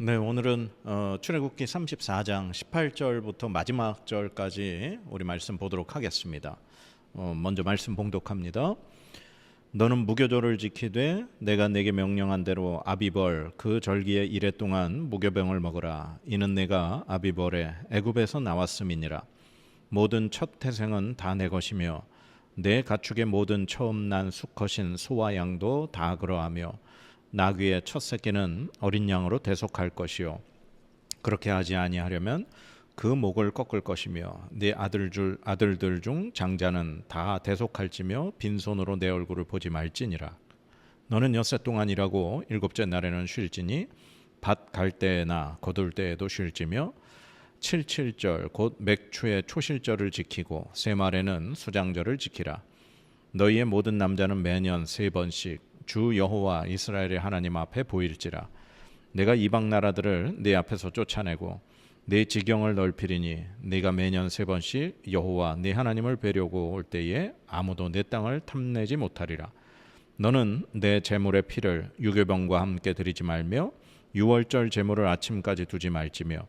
네, 오늘은 출애굽기 34장 18절부터 마지막 절까지 우리 말씀 보도록 하겠습니다. 먼저 말씀 봉독합니다. 너는 무교절을 지키되 내가 내게 명령한 대로 아비벌 그 절기의 이래 동안 무교병을 먹으라. 이는 내가 아비벌에 애굽에서 나왔음이니라. 모든 첫 태생은 다 내 것이며 내 가축의 모든 처음 난 수컷인 소와 양도 다 그러하며 나귀의 첫 새끼는 어린 양으로 대속할 것이요 그렇게 하지 아니하려면 그 목을 꺾을 것이며 네 아들들 중 장자는 다 대속할지며 빈손으로 내 얼굴을 보지 말지니라. 너는 엿새 동안 일하고 일곱째 날에는 쉴지니 밭 갈 때나 거둘 때에도 쉴지며 칠칠절 곧 맥추의 초실절을 지키고 세 말에는 수장절을 지키라. 너희의 모든 남자는 매년 3번씩 주 여호와 이스라엘의 하나님 앞에 보일지라. 내가 이방 나라들을 네 앞에서 쫓아내고 네 지경을 넓히리니 네가 매년 3번씩 여호와 네 하나님을 뵈려고 올 때에 아무도 내 땅을 탐내지 못하리라. 너는 내 제물의 피를 유교병과 함께 드리지 말며 유월절 제물을 아침까지 두지 말지며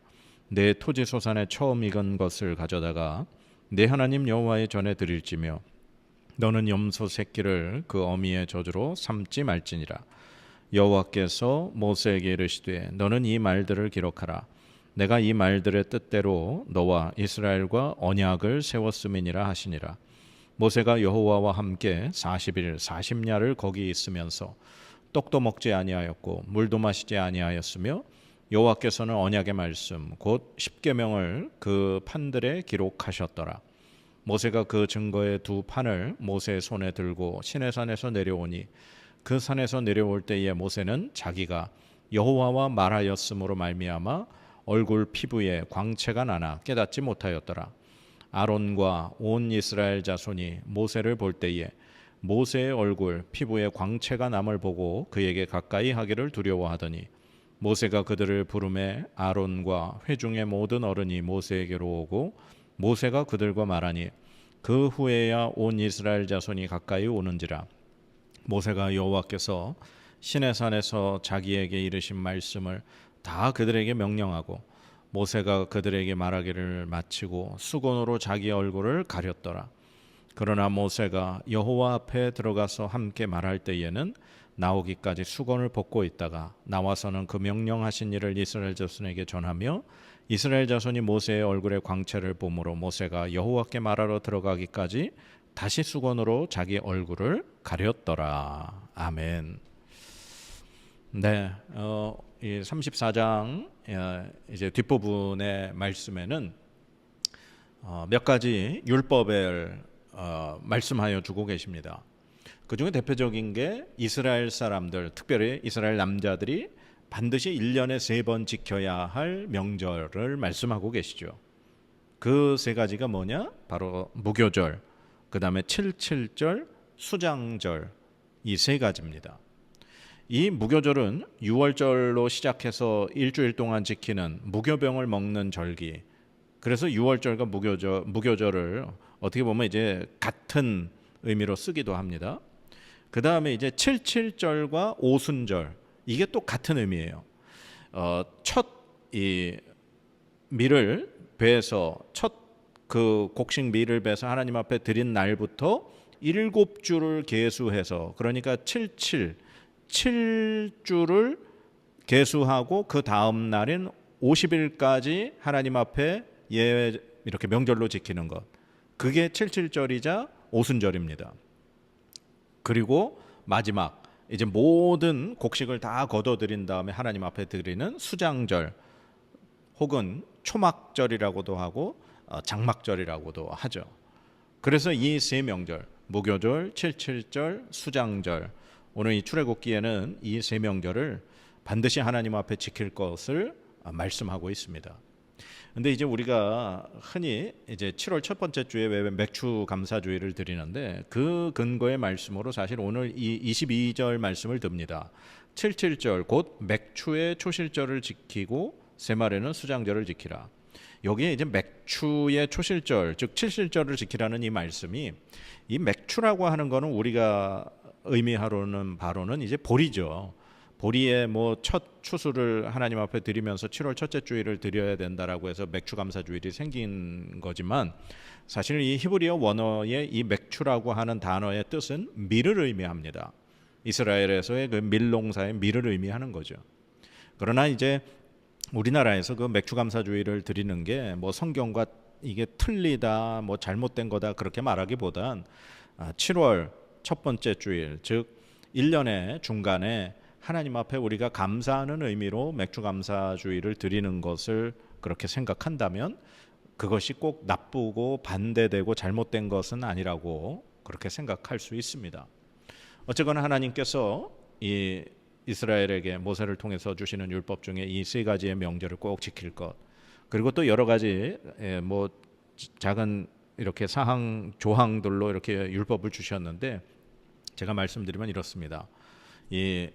내 토지 소산의 처음 익은 것을 가져다가 내 하나님 여호와의 전에 드릴지며 너는 염소 새끼를 그 어미의 저주로 삼지 말지니라. 여호와께서 모세에게 이르시되 너는 이 말들을 기록하라. 내가 이 말들의 뜻대로 너와 이스라엘과 언약을 세웠음이니라 하시니라. 모세가 여호와와 함께 40일 40야를 거기 있으면서 떡도 먹지 아니하였고 물도 마시지 아니하였으며 여호와께서는 언약의 말씀 곧 십계명을 그 판들에 기록하셨더라. 모세가 그 증거의 두 판을 모세의 손에 들고 시내산에서 내려오니 그 산에서 내려올 때에 모세는 자기가 여호와와 말하였으므로 말미암아 얼굴 피부에 광채가 나나 깨닫지 못하였더라. 아론과 온 이스라엘 자손이 모세를 볼 때에 모세의 얼굴 피부에 광채가 남을 보고 그에게 가까이 하기를 두려워하더니 모세가 그들을 부르매 아론과 회중의 모든 어른이 모세에게로 오고 모세가 그들과 말하니 그 후에야 온 이스라엘 자손이 가까이 오는지라. 모세가 여호와께서 시내산에서 자기에게 이르신 말씀을 다 그들에게 명령하고 모세가 그들에게 말하기를 마치고 수건으로 자기 얼굴을 가렸더라. 그러나 모세가 여호와 앞에 들어가서 함께 말할 때에는 나오기까지 수건을 벗고 있다가 나와서는 그 명령하신 일을 이스라엘 자손에게 전하며 이스라엘 자손이 모세의 얼굴의 광채를 보므로 모세가 여호와께 말하러 들어가기까지 다시 수건으로 자기 얼굴을 가렸더라. 아멘. 네, 이 34장 이제 뒷부분의 말씀에는 몇 가지 율법을 말씀하여 주고 계십니다. 그 중에 대표적인 게 이스라엘 사람들, 특별히 이스라엘 남자들이 반드시 1년에 3번 지켜야 할 명절을 말씀하고 계시죠. 그 세 가지가 뭐냐? 바로 무교절, 그 다음에 칠칠절, 수장절, 이 세 가지입니다. 이 무교절은 6월절로 시작해서 일주일 동안 지키는 무교병을 먹는 절기. 그래서 6월절과 무교절을 어떻게 보면 이제 같은 의미로 쓰기도 합니다. 그 다음에 이제 칠칠절과 오순절, 이게 또 같은 의미예요. 첫 이 밀을 배에서 첫 그 곡식 밀을 배서 하나님 앞에 드린 날부터 7주를 계수해서, 그러니까 7주를 계수하고 그 다음 날인 50일까지 하나님 앞에 이렇게 명절로 지키는 것, 그게 칠칠절이자 오순절입니다. 그리고 마지막 이제 모든 곡식을 다 거둬들인 다음에 하나님 앞에 드리는 수장절, 혹은 초막절이라고도 하고 장막절이라고도 하죠. 그래서 이 세 명절, 무교절, 칠칠절, 수장절, 오늘 이 출애굽기에는 이 세 명절을 반드시 하나님 앞에 지킬 것을 말씀하고 있습니다. 근데 이제 우리가 흔히 이제 7월 첫 번째 주에 왜 맥추 감사주의를 드리는데, 그 근거의 말씀으로 사실 오늘 이 22절 말씀을 듭니다. 77절 곧 맥추의 초실절을 지키고 세 말에는 수장절을 지키라. 여기에 이제 맥추의 초실절, 즉 칠실절을 지키라는 이 말씀이, 이 맥추라고 하는 거는 우리가 의미하로는 바로는 이제 보리죠. 보리의 뭐 첫 추수를 하나님 앞에 드리면서 7월 첫째 주일을 드려야 된다라고 해서 맥추 감사 주일이 생긴 거지만 사실 이 히브리어 원어의 이 맥추라고 하는 단어의 뜻은 밀을 의미합니다. 이스라엘에서의 그 밀농사의 밀을 의미하는 거죠. 그러나 이제 우리나라에서 그 맥추 감사 주일을 드리는 게 뭐 성경과 이게 틀리다, 뭐 잘못된 거다 그렇게 말하기보단 7월 첫 번째 주일, 즉 1년의 중간에 하나님 앞에 우리가 감사하는 의미로 맥주 감사 주일을 드리는 것을 그렇게 생각한다면 그것이 꼭 나쁘고 반대되고 잘못된 것은 아니라고 그렇게 생각할 수 있습니다. 어쨌거나 하나님께서 이 이스라엘에게 모세를 통해서 주시는 율법 중에 이 세 가지의 명절을 꼭 지킬 것, 그리고 또 여러 가지 뭐 작은 이렇게 사항 조항들로 이렇게 율법을 주셨는데 제가 말씀드리면 이렇습니다. 이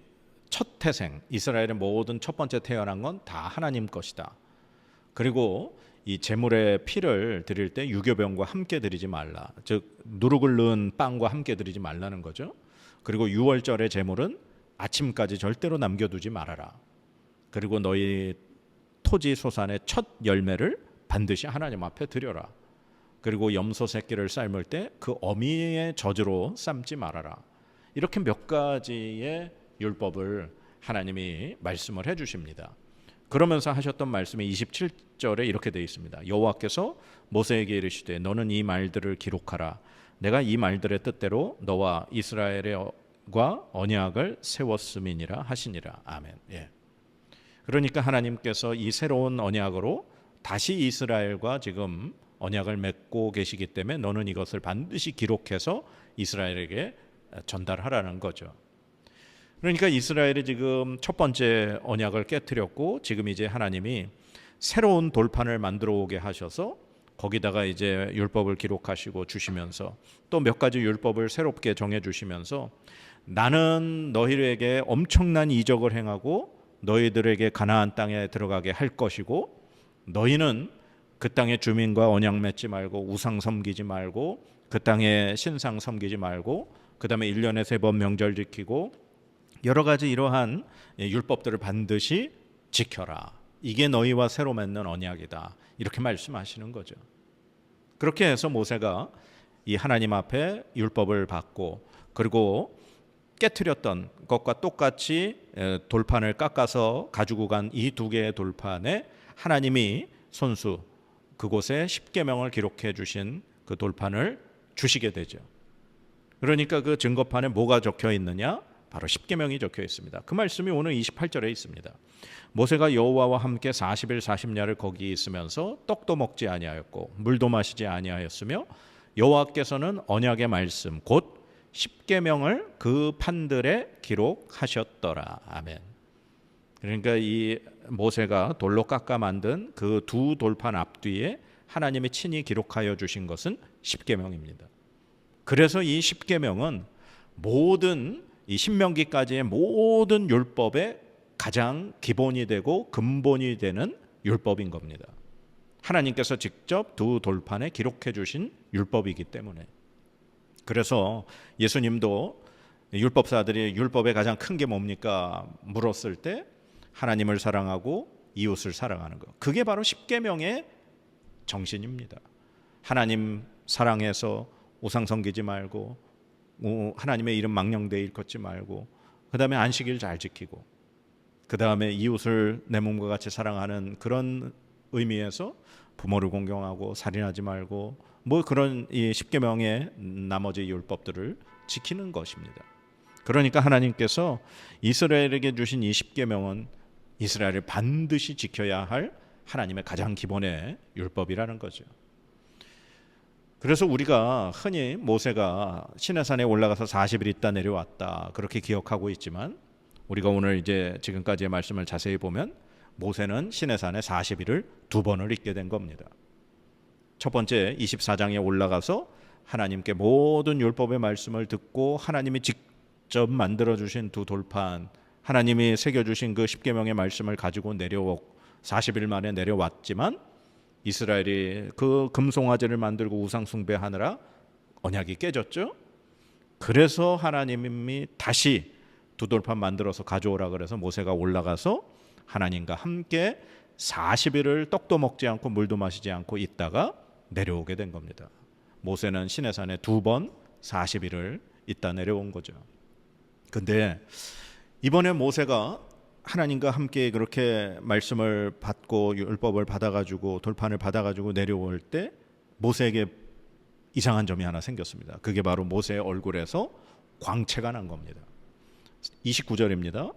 첫 태생, 이스라엘의 모든 첫 번째 태어난 건 다 하나님 것이다. 그리고 이 제물의 피를 드릴 때 유교병과 함께 드리지 말라. 즉 누룩을 넣은 빵과 함께 드리지 말라는 거죠. 그리고 유월절의 제물은 아침까지 절대로 남겨두지 말아라. 그리고 너희 토지 소산의 첫 열매를 반드시 하나님 앞에 드려라. 그리고 염소 새끼를 삶을 때 그 어미의 젖으로 삶지 말아라. 이렇게 몇 가지의 율법을 하나님이 말씀을 해주십니다. 그러면서 하셨던 말씀이 27절에 이렇게 되어 있습니다. 여호와께서 모세에게 이르시되 너는 이 말들을 기록하라. 내가 이 말들의 뜻대로 너와 이스라엘과 언약을 세웠음이니라 하시니라. 아멘. 예. 그러니까 하나님께서 이 새로운 언약으로 다시 이스라엘과 지금 언약을 맺고 계시기 때문에 너는 이것을 반드시 기록해서 이스라엘에게 전달하라는 거죠. 그러니까 이스라엘이 지금 첫 번째 언약을 깨뜨렸고 지금 이제 하나님이 새로운 돌판을 만들어 오게 하셔서 거기다가 이제 율법을 기록하시고 주시면서 또 몇 가지 율법을 새롭게 정해 주시면서 나는 너희에게 엄청난 이적을 행하고 너희들에게 가나안 땅에 들어가게 할 것이고 너희는 그 땅의 주민과 언약 맺지 말고 우상 섬기지 말고 그 땅에 신상 섬기지 말고 그 다음에 1년에 3번 명절 지키고 여러 가지 이러한 율법들을 반드시 지켜라. 이게 너희와 새로 맺는 언약이다. 이렇게 말씀하시는 거죠. 그렇게 해서 모세가 이 하나님 앞에 율법을 받고 그리고 깨트렸던 것과 똑같이 돌판을 깎아서 가지고 간 이 두 개의 돌판에 하나님이 손수 그곳에 십계명을 기록해 주신 그 돌판을 주시게 되죠. 그러니까 그 증거판에 뭐가 적혀 있느냐? 바로 십계명이 적혀 있습니다. 그 말씀이 오늘 28절에 있습니다. 모세가 여호와와 함께 40일 40야를 거기 있으면서 떡도 먹지 아니하였고 물도 마시지 아니하였으며 여호와께서는 언약의 말씀 곧 십계명을 그 판들에 기록하셨더라. 아멘. 그러니까 이 모세가 돌로 깎아 만든 그 두 돌판 앞뒤에 하나님이 친히 기록하여 주신 것은 십계명입니다. 그래서 이 십계명은 모든 이 신명기까지의 모든 율법의 가장 기본이 되고 근본이 되는 율법인 겁니다. 하나님께서 직접 두 돌판에 기록해 주신 율법이기 때문에. 그래서 예수님도 율법사들이 율법의 가장 큰 게 뭡니까? 물었을 때 하나님을 사랑하고 이웃을 사랑하는 것. 그게 바로 십계명의 정신입니다. 하나님 사랑해서 우상 섬기지 말고 하나님의 이름 망령되이 일컫지 말고 그 다음에 안식일 잘 지키고 그 다음에 이웃을 내 몸과 같이 사랑하는 그런 의미에서 부모를 공경하고 살인하지 말고 뭐 그런 이 십계명의 나머지 율법들을 지키는 것입니다. 그러니까 하나님께서 이스라엘에게 주신 이 십계명은 이스라엘을 반드시 지켜야 할 하나님의 가장 기본의 율법이라는 거죠. 그래서 우리가 흔히 모세가 시내산에 올라가서 40일 있다 내려왔다 그렇게 기억하고 있지만 우리가 오늘 이제 지금까지의 말씀을 자세히 보면 모세는 시내산에 40일을 두 번을 있게 된 겁니다. 첫 번째 24장에 올라가서 하나님께 모든 율법의 말씀을 듣고 하나님이 직접 만들어주신 두 돌판 하나님이 새겨주신 그 십계명의 말씀을 가지고 40일 만에 내려왔지만 이스라엘이 그 금송아지를 만들고 우상 숭배하느라 언약이 깨졌죠. 그래서 하나님이 다시 두 돌판 만들어서 가져오라 그래서 모세가 올라가서 하나님과 함께 40일을 떡도 먹지 않고 물도 마시지 않고 있다가 내려오게 된 겁니다. 모세는 시내산에 2번 40일을 있다 내려온 거죠. 근데 이번에 모세가 하나님과 함께 그렇게 말씀을 받고 율법을 받아가지고 돌판을 받아가지고 내려올 때 모세에게 이상한 점이 하나 생겼습니다. 그게 바로 모세의 얼굴에서 광채가 난 겁니다. 29절입니다.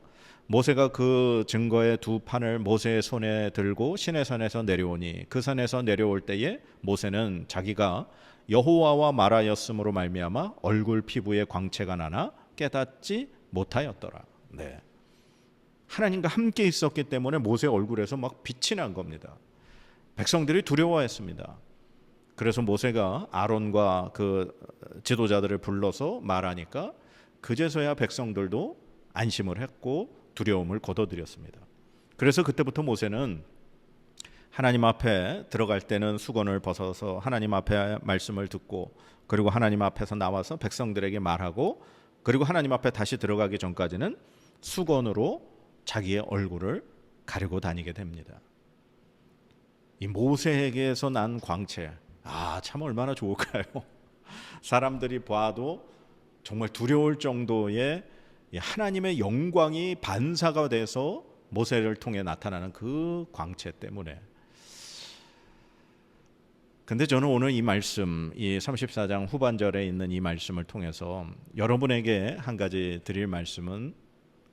모세가 그 증거의 2판을 모세의 손에 들고 시내산에서 내려오니 그 산에서 내려올 때에 모세는 자기가 여호와와 말하였으므로 말미암아 얼굴 피부에 광채가 나나 깨닫지 못하였더라. 네. 하나님과 함께 있었기 때문에 모세의 얼굴에서 막 빛이 난 겁니다. 백성들이 두려워했습니다. 그래서 모세가 아론과 그 지도자들을 불러서 말하니까 그제서야 백성들도 안심을 했고 두려움을 거둬들였습니다. 그래서 그때부터 모세는 하나님 앞에 들어갈 때는 수건을 벗어서 하나님 앞에 말씀을 듣고 그리고 하나님 앞에서 나와서 백성들에게 말하고 그리고 하나님 앞에 다시 들어가기 전까지는 수건으로 자기의 얼굴을 가리고 다니게 됩니다. 이 모세에게서 난 광채, 참 얼마나 좋을까요? 사람들이 봐도 정말 두려울 정도의 하나님의 영광이 반사가 돼서 모세를 통해 나타나는 그 광채 때문에. 근데 저는 오늘 이 말씀, 이 34장 후반절에 있는 이 말씀을 통해서 여러분에게 한 가지 드릴 말씀은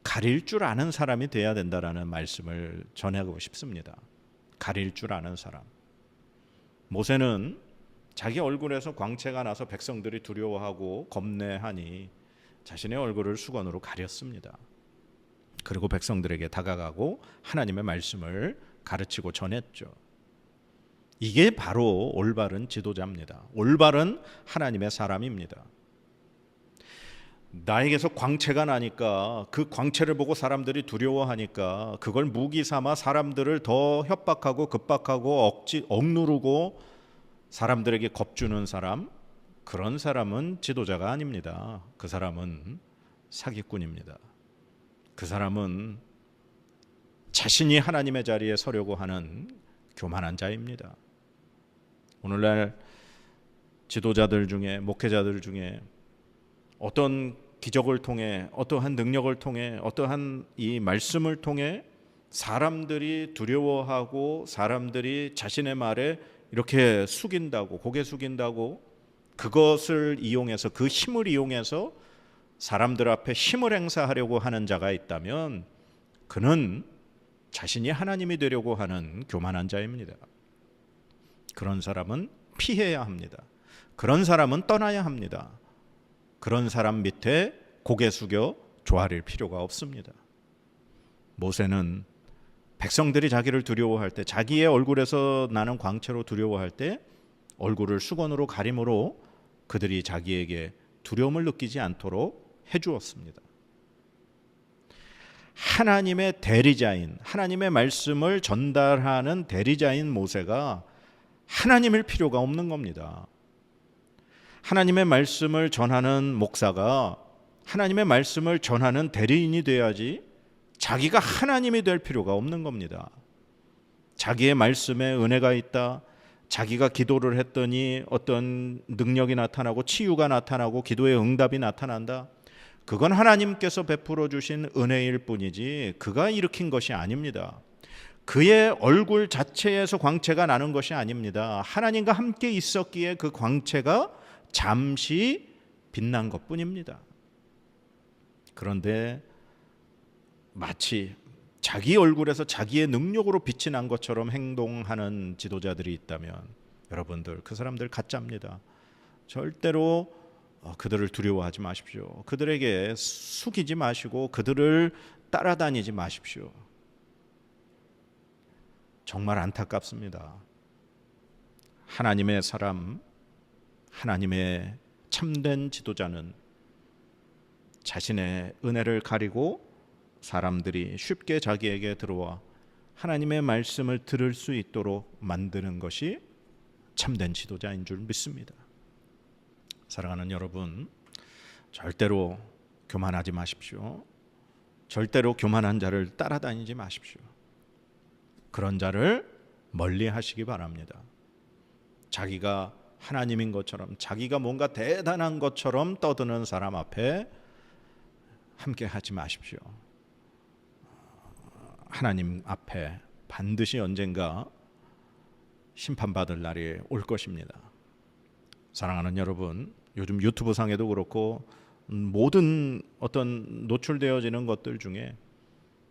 가릴 줄 아는 사람이 돼야 된다라는 말씀을 전하고 싶습니다. 가릴 줄 아는 사람. 모세는 자기 얼굴에서 광채가 나서 백성들이 두려워하고 겁내하니 자신의 얼굴을 수건으로 가렸습니다. 그리고 백성들에게 다가가고 하나님의 말씀을 가르치고 전했죠. 이게 바로 올바른 지도자입니다. 올바른 하나님의 사람입니다. 나에게서 광채가 나니까 그 광채를 보고 사람들이 두려워하니까 그걸 무기 삼아 사람들을 더 협박하고 급박하고 억누르고 사람들에게 겁주는 사람, 그런 사람은 지도자가 아닙니다. 그 사람은 사기꾼입니다. 그 사람은 자신이 하나님의 자리에 서려고 하는 교만한 자입니다. 오늘날 지도자들 중에, 목회자들 중에 어떤 기적을 통해, 어떠한 능력을 통해, 어떠한 이 말씀을 통해 사람들이 두려워하고 사람들이 자신의 말에 이렇게 숙인다고, 고개 숙인다고, 그것을 이용해서, 그 힘을 이용해서 사람들 앞에 힘을 행사하려고 하는 자가 있다면 그는 자신이 하나님이 되려고 하는 교만한 자입니다. 그런 사람은 피해야 합니다. 그런 사람은 떠나야 합니다. 그런 사람 밑에 고개 숙여 조아릴 필요가 없습니다. 모세는 백성들이 자기를 두려워할 때, 자기의 얼굴에서 나는 광채로 두려워할 때 얼굴을 수건으로 가림으로 그들이 자기에게 두려움을 느끼지 않도록 해주었습니다. 하나님의 대리자인, 하나님의 말씀을 전달하는 대리자인 모세가 하나님일 필요가 없는 겁니다. 하나님의 말씀을 전하는 목사가 하나님의 말씀을 전하는 대리인이 돼야지 자기가 하나님이 될 필요가 없는 겁니다. 자기의 말씀에 은혜가 있다, 자기가 기도를 했더니 어떤 능력이 나타나고 치유가 나타나고 기도의 응답이 나타난다, 그건 하나님께서 베풀어 주신 은혜일 뿐이지 그가 일으킨 것이 아닙니다. 그의 얼굴 자체에서 광채가 나는 것이 아닙니다. 하나님과 함께 있었기에 그 광채가 잠시 빛난 것뿐입니다. 그런데 마치 자기 얼굴에서 자기의 능력으로 빛이 난 것처럼 행동하는 지도자들이 있다면 여러분들, 그 사람들 가짜입니다. 절대로 그들을 두려워하지 마십시오. 그들에게 숙이지 마시고 그들을 따라다니지 마십시오. 정말 안타깝습니다. 하나님의 사람, 하나님의 참된 지도자는 자신의 은혜를 가리고 사람들이 쉽게 자기에게 들어와 하나님의 말씀을 들을 수 있도록 만드는 것이 참된 지도자인 줄 믿습니다. 사랑하는 여러분, 절대로 교만하지 마십시오. 절대로 교만한 자를 따라다니지 마십시오. 그런 자를 멀리 하시기 바랍니다. 자기가 하나님인 것처럼, 자기가 뭔가 대단한 것처럼 떠드는 사람 앞에 함께 하지 마십시오. 하나님 앞에 반드시 언젠가 심판받을 날이 올 것입니다. 사랑하는 여러분, 요즘 유튜브 상에도 그렇고 모든 어떤 노출되어지는 것들 중에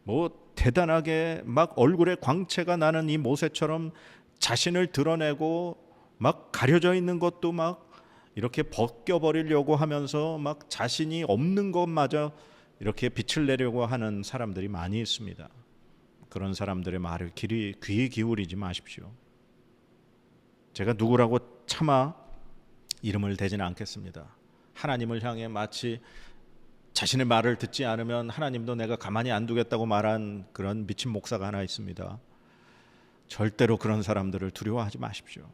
뭐 대단하게 막 얼굴에 광채가 나는 이 모세처럼 자신을 드러내고 막 가려져 있는 것도 막 이렇게 벗겨버리려고 하면서 막 자신이 없는 것마저 이렇게 빛을 내려고 하는 사람들이 많이 있습니다. 그런 사람들의 말을 귀 기울이지 마십시오. 제가 누구라고 차마 이름을 대지는 않겠습니다. 하나님을 향해 마치 자신의 말을 듣지 않으면 하나님도 내가 가만히 안 두겠다고 말한 그런 미친 목사가 하나 있습니다. 절대로 그런 사람들을 두려워하지 마십시오.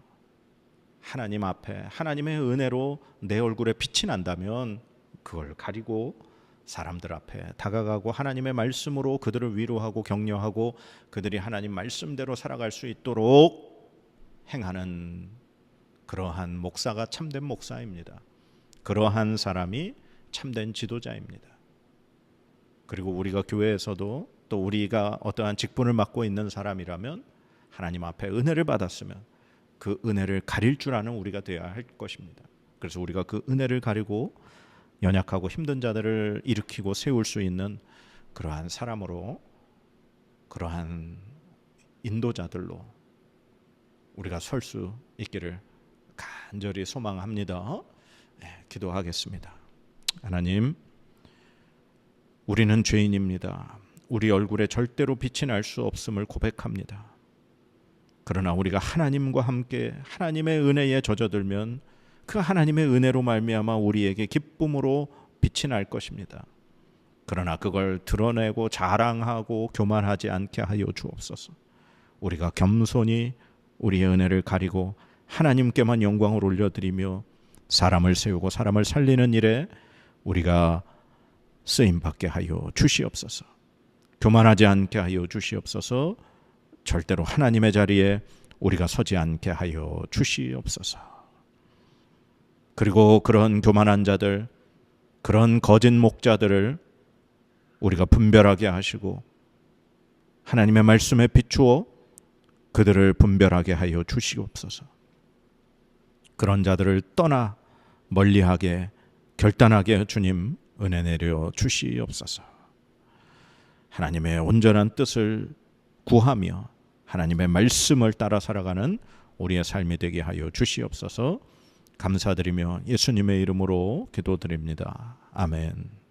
하나님 앞에 하나님의 은혜로 내 얼굴에 빛이 난다면 그걸 가리고 사람들 앞에 다가가고 하나님의 말씀으로 그들을 위로하고 격려하고 그들이 하나님 말씀대로 살아갈 수 있도록 행하는 그러한 목사가 참된 목사입니다. 그러한 사람이 참된 지도자입니다. 그리고 우리가 교회에서도 또 우리가 어떠한 직분을 맡고 있는 사람이라면 하나님 앞에 은혜를 받았으면 그 은혜를 가릴 줄 아는 우리가 되어야 할 것입니다. 그래서 우리가 그 은혜를 가리고 연약하고 힘든 자들을 일으키고 세울 수 있는 그러한 사람으로, 그러한 인도자들로 우리가 설 수 있기를 간절히 소망합니다. 기도하겠습니다. 하나님, 우리는 죄인입니다. 우리 얼굴에 절대로 빛이 날 수 없음을 고백합니다. 그러나 우리가 하나님과 함께 하나님의 은혜에 젖어들면 그 하나님의 은혜로 말미암아 우리에게 기쁨으로 빛이 날 것입니다. 그러나 그걸 드러내고 자랑하고 교만하지 않게 하여 주옵소서. 우리가 겸손히 우리의 은혜를 가리고 하나님께만 영광을 올려드리며 사람을 세우고 사람을 살리는 일에 우리가 쓰임받게 하여 주시옵소서. 교만하지 않게 하여 주시옵소서. 절대로 하나님의 자리에 우리가 서지 않게 하여 주시옵소서. 그리고 그런 교만한 자들, 그런 거짓 목자들을 우리가 분별하게 하시고 하나님의 말씀에 비추어 그들을 분별하게 하여 주시옵소서. 그런 자들을 떠나 멀리하게 결단하게 주님 은혜 내려 주시옵소서. 하나님의 온전한 뜻을 구하며 하나님의 말씀을 따라 살아가는 우리의 삶이 되게 하여 주시옵소서. 감사드리며 예수님의 이름으로 기도드립니다. 아멘.